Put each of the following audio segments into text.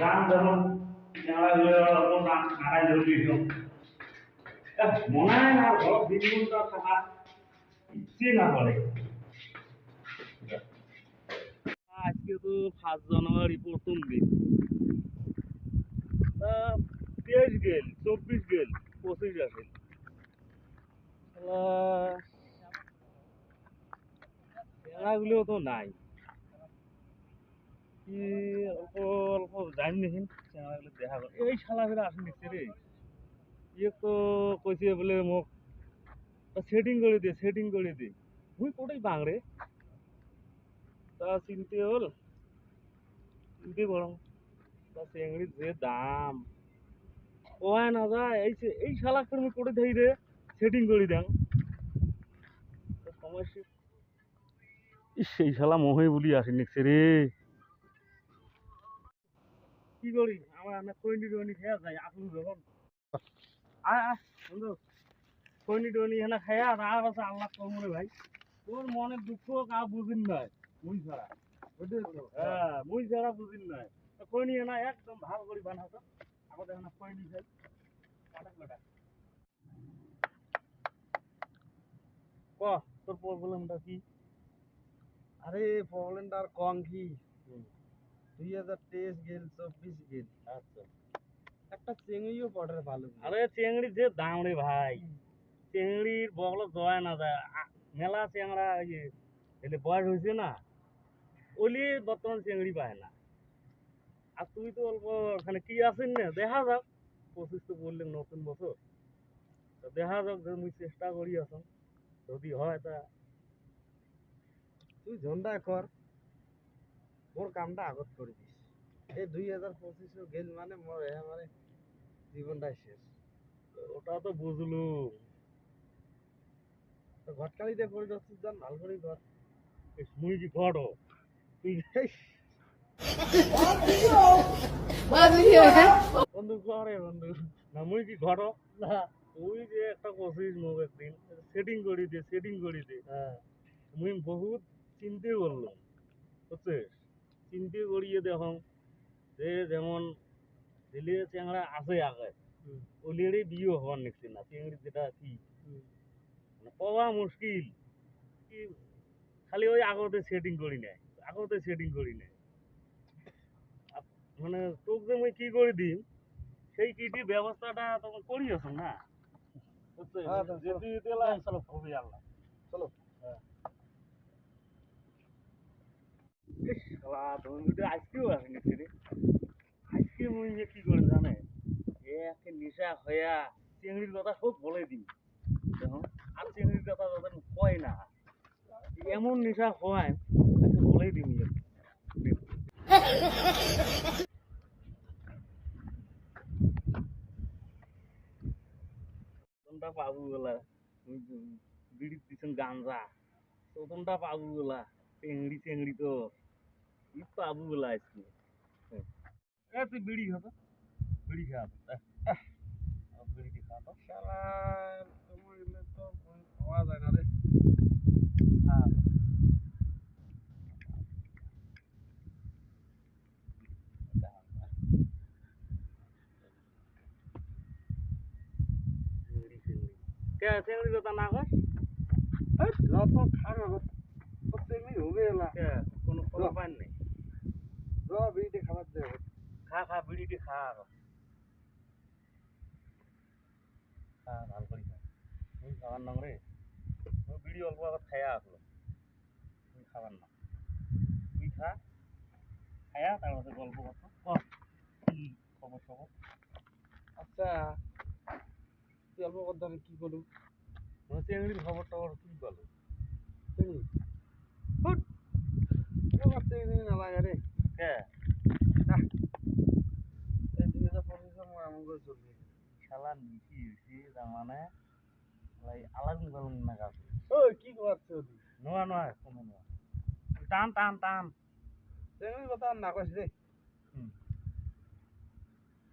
গান ধরো খেলাধুলো গান খারাই ধরবি মনে হয় না ঘর দিনটা থাকা ইচ্ছে না করে। আজকে তো 5 জানুয়ারি প্রথম দিন, 23 গেল, 24 গেল, 25 আসে। খেলাগুলো তো নাই, কি অল্প অল্প জানি দেখেন খেলাগুলো দেখা করে এই শালা ফেরা আসেন দেখছে রে। ইয়ে তো কইছে বলে মোক সেটিং করে দে মুই কোটাই বাংরে তা চিনতে হল চিনতে বড় তা চেংড়ির যে দাম ওয়াই না যায় এই শালা করে মুই কোটে দেই রে সেটিং করে দেন সমস্যা। সেই শালা মহে বলি আসেন দেখছে রে। কি করি আমার না কইনি টইনি খেয়া যায় আসল যখন আয় আয় বন্ধু কইনি টইনি এখানে খাইয়া আর আছে আল্লাহ কমরে ভাই তোর মনে দুঃখ কা বুঝিন নাই মুই ছাড়া হ্যাঁ মুই ছাড়া বুঝিন নাই কইনি না একদম ভালো করে বানাতো আমাদের এখানে কইনি খাই কাটা কাটা ক তোর প্রবলেমটা কি? আরে প্রবলেমটা আর কম কি 2023 গেল 24 গেল আচ্ছা একটা চেঙ্গিও পড়ে ভালো। আরে চেংড়ির যে দাম রে ভাই চেংড়ির বগল জয় না যায় মেলা চেংড়া ইয়ে এলে বয়স হয়েছে না ওলি বর্তমান চেংড়ি পায় না। আর তুই তো অল্প ওখানে কি আছেন না দেখা যাক 25 তো বললেন নতুন বছর তো দেখা যাক যে মুই চেষ্টা করি এখন যদি হয় তা তুই ঝন্ডা কর মোর কামটা আগত করে দিস এই 2025 গেল মানে মোর মানে জীবনটাই শেষ। ওটা তো বুঝলু তো ঘটকালিতে করে যাচ্ছিস জান ভালো করে কর। মুই কি ঘটো তুই বন্ধু করে বন্ধু না মুই কি ঘটো না তুই যে একটা কষিস মোক একদিন সেটিং করি দে হ্যাঁ মুই বহুত চিন্তা করলাম বুঝছিস চিন্তা করিয়ে দেখো যে যেমন দিলে চেংড়া আছে আগে ওলিয়ারই বিয়ে হওয়ার নিচ্ছি না চেংড়ি যেটা কি মানে পাওয়া মুশকিল কি খালি ওই আগতে সেটিং করি নাই মানে তোকে যে মুই কি করে দিম সেই কিটি ব্যবস্থাটা তখন করি আছো না বুঝছিস হ্যাঁ, যদি দিলাম চলো হবে আল্লাহ চলো ইস শালা তুমি আজকেও আসেনি রে আজকে মুই যে কি করে জানে একে নেশা হইয়া চিংড়ির কথা সব বলে দিই দেখো আর চিংড়ির কথা যখন কয় না এমন নেশা হয় আচ্ছা বলেই দিই তোমরা পাবো বলা বিড়ির পিছন গাঞ্জা তোমরা পাবো বলা চেংড়ি তো ই পাবো বলা আজকে তুই বিড়ি খাতো বিড়ি খাওয়া বিড়ি খা তো শালা তোমার এলে তো পাওয়া যায় না রে। হ্যাঁ চেংড়ি কথা না কর যত খারাপ চেঙ্গি হবে না কোনো খবর পান নেই বিড়িতে খাবার দেবে খা বিড়িটি খা আরো খা ভাল করি খা তুই খাবার নাম রে তুই বিড়ি অল্প আবার খাইয়া আসলো তুই খাবার না তুই খা খাইয়া তার মধ্যে গল্প করতো কি খবর খবর আচ্ছা তুই অল্প কথা আমি কি করু চেংড়ির খবর টবর কি বলো চিনি হুট আমার চিনি না লাগে রে কে না এই 2025 আমার এমন করে চলবে শালা নিশি হয়েছি তার মানে আলাদা গেলাম না গাছ ওই কি করছো তুই নোয়া কোনো নোয়া টান টান টান চিনির কথা আর না কইস রে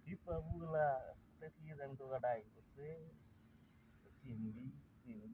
কি পাবো গুলা কি জানি তো গাডাই করছে চিংড়ি চিংড়ি